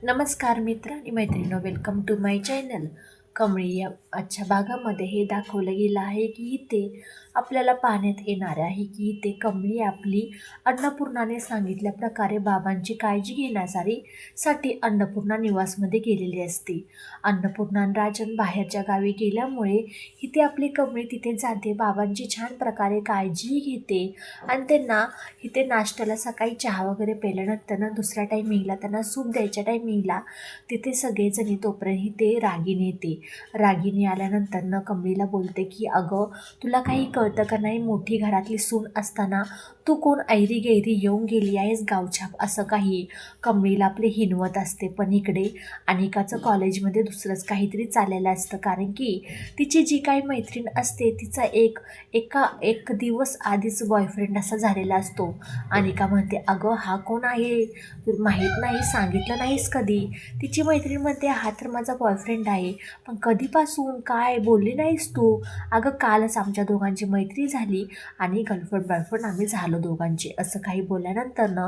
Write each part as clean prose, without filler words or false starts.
नमस्कार मित्र आणि मैत्रिणींनो, welcome to my channel. Kamali या आजच्या भागामध्ये हे दाखवलं गेलं आहे की इथे आपल्याला पाहण्यात येणार आहे की इथे कमळी आपली अन्नपूर्णाने सांगितल्या प्रकारे बाबांची काळजी घेण्यासाठी अन्नपूर्णा निवासमध्ये गेलेली असते. अन्नपूर्णा आणि राजन बाहेरच्या गावी गेल्यामुळे इथे आपली कमळी तिथे जाते, बाबांची छान प्रकारे काळजी घेते आणि त्यांना इथे नाश्त्याला सकाळी चहा वगैरे प्यायल्यानंतर दुसऱ्या टायमिंगला त्यांना सूप द्यायच्या टायमिंगला तिथे सगळेजणी तोपर्यंत ते रागिनी येते. रागिनी आल्यानंतर कमळीला बोलते की अगं, तुला काही कळतं का नाही, मोठी घरातली सून असताना तू कोण ऐरी गैरी येऊन गेली आहेस गावछाप असं काही कमळीला आपले हिनवत असते. पण इकडे अनिकाचं कॉलेजमध्ये दुसरंच काहीतरी चाललेलं असतं, कारण की तिची जी काही मैत्रीण असते तिचा एक दिवस आधीच बॉयफ्रेंड असा झालेला असतो. अनिका म्हणते अगं, हा कोण आहे माहीत नाही, सांगितलं नाहीस कधी. तिची मैत्रीण म्हणते हा तर माझा बॉयफ्रेंड आहे, पण कधीपासून काय बोलली नाहीस तू. अगं, कालच आमच्या दोघांची मैत्री झाली आणि गर्लफ्रेंड बॉयफ्रेंड आम्ही झालो दोघांचे, असं काही बोलल्यानंतर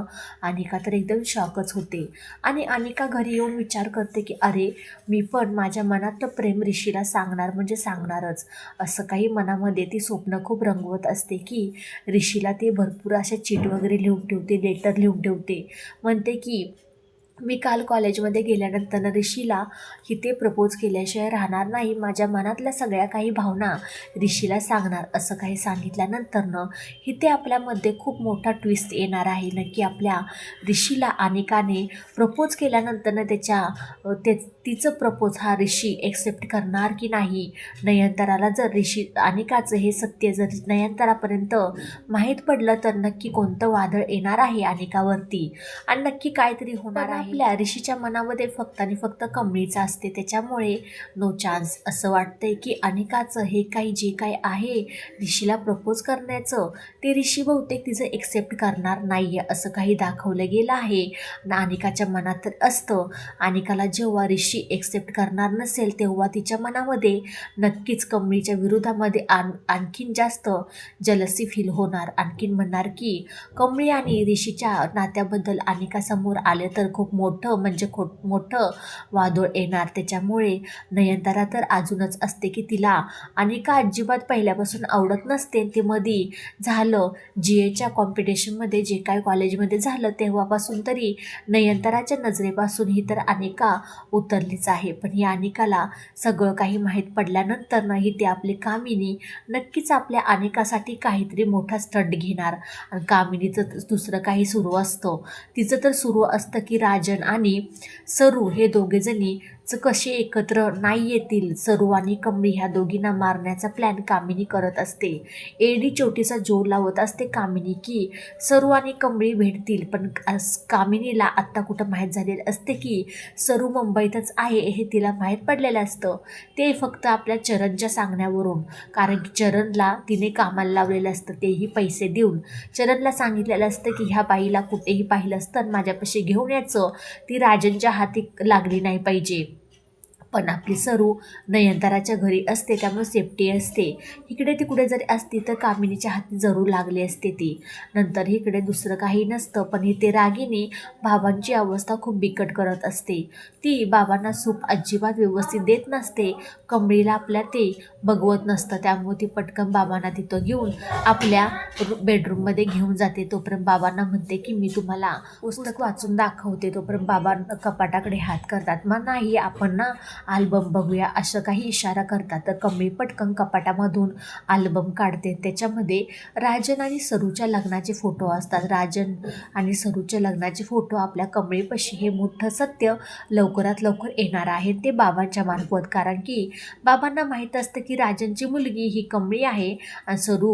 अनिका तर एकदम शॉकच होते. आणि अनिका घरी येऊन विचार करते की अरे, मी पण माझ्या मनातलं प्रेम ऋषीला सांगणार म्हणजे सांगणारच. असं काही मनामध्ये ती स्वप्न खूप रंगवत असते की ऋषीला ते भरपूर अशा चीट वगैरे लिहून ठेवते, लेटर लिहून ठेवते. म्हणते की मी काल कॉलेजमध्ये गेल्यानंतर ऋषीला इथे प्रपोज केल्याशिवाय राहणार नाही, माझ्या मनातल्या सगळ्या काही भावना ऋषीला सांगणार, असं काही सांगितल्यानंतर इथे आपल्यामध्ये खूप मोठा ट्विस्ट येणार आहे. नक्की आपल्या ऋषीला अनिकाने प्रपोज केल्यानंतर तिचं प्रपोज हा ऋषी एक्सेप्ट करणार की नाही. नयनताराला जर अनिकाचं हे सत्य जर नयनतारापर्यंत माहीत पडलं तर नक्की कोणतं वादळ येणार आहे अनिकावरती आणि नक्की काहीतरी होणार आहे. आपल्या ऋषीच्या मनामध्ये फक्त आणि फक्त कमळीचा असते, त्याच्यामुळे नो चान्स. असं वाटतंय की अनिकाचं हे काही जे काही आहे ऋषीला प्रपोज करण्याचं, ते ऋषी बहुतेक तिचं एक्सेप्ट करणार नाही आहे, असं काही दाखवलं गेलं आहे. आणि अनिकाच्या मनात तर असतं, अनिकाला जेव्हा ऋषी एक्सेप्ट करणार नसेल तेव्हा तिच्या मनामध्ये नक्कीच कमळीच्या विरोधामध्ये आणखीन जास्त जलसी फील होणार. आणखीन म्हणणार की कमळी आणि ऋषीच्या नात्याबद्दल अनिकासमोर आले तर खूप मोठं म्हणजे मोठं वादळ येणार. त्याच्यामुळे नयनतारा तर अजूनच असते की तिला अनिका अजिबात पहिल्यापासून आवडत नसते. ते मध्ये झालं GAच्या कॉम्पिटिशनमध्ये, जे काय कॉलेजमध्ये झालं तेव्हापासून तरी नयनताराच्या नजरेपासून ही तर अनिका उतरलीच आहे. पण ही अनिकाला सगळं काही माहीत पडल्यानंतर नाही ते आपली कामिनी नक्कीच आपल्या अनिकासाठी काहीतरी मोठा स्टंट घेणार. आणि कामिनीचं दुसरं काही सुरू असतं, तिचं तर सुरू असतं की राजन आणि सरू हे दोघेजणी कसे एकत्र नाही येतील. सरू आणि कमळी ह्या दोघींना मारण्याचा प्लॅन कामिनी करत असते. एडी चोटीचा जोर लावत असते कामिनी की सरू आणि कमळी भेटतील. पण कामिनीला आत्ता कुठं माहीत झालेलं असते की सरू मुंबईतच आहे हे तिला माहीत पडलेलं असतं, ते फक्त आपल्या चरणच्या सांगण्यावरून. कारण की चरणला तिने कामाला लावलेलं असतं, तेही पैसे देऊन. चरणला सांगितलेलं असतं की ह्या बाईला कुठेही पाहिलं असतं माझ्यापाशी घेऊन यायचं, ती राजनच्या हाती लागली नाही पाहिजे. पण आपली सरू नयनताराच्या घरी असते त्यामुळे सेफ्टी असते. इकडे ती कुठे जरी असती तर कामिनीच्या हाती जरूर लागली असते ती. नंतर इकडे दुसरं काही नसतं, पण इथे रागिनी बाबांची अवस्था खूप बिकट करत असते. ती बाबांना सूप अजिबात व्यवस्थित देत नसते. कमळीला आपल्या ते बघवत नसतं, त्यामुळे ती पटकन बाबांना तिथं घेऊन आपल्या बेडरूममध्ये घेऊन जाते. तोपर्यंत बाबांना म्हणते की मी तुम्हाला पुस्तक वाचून दाखवते. तोपर्यंत बाबा कपाटाकडे हात करतात, मग नाही आपण ना अल्बम बघूया असं काही इशारा करतात. तर कमळी पटकन कपाटामधून अल्बम काढते. त्याच्यामध्ये राजन आणि सरूच्या लग्नाचे फोटो असतात. राजन आणि सरूच्या लग्नाचे फोटो आपल्या कमळीपाशी हे मोठं सत्य लवकरात लवकर येणार आहे, ते बाबांच्या मार्फत. कारण की बाबांना माहीत असतं की राजनची मुलगी ही कमळी आहे आणि सरू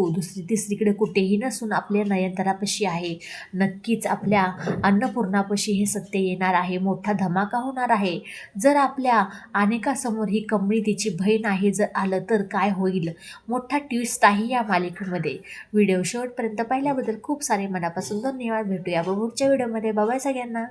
तिसरीकडे कुठेही नसून आपल्या नयनतारापाशी आहे. नक्कीच आपल्या अन्नपूर्णापाशी हे सत्य येणार आहे, मोठा धमाका होणार आहे. जर आपल्या अनिकासमोर ही कमळी तिची बहीण आहे जर आलं तर काय होईल, मोठा ट्विस्ट आहे या मालिकेमध्ये. व्हिडिओ शेवटपर्यंत पाहिल्याबद्दल खूप सारे मनापासून धन्यवाद. भेटूया पुढच्या व्हिडिओमध्ये. बाय बाय सगळ्यांना.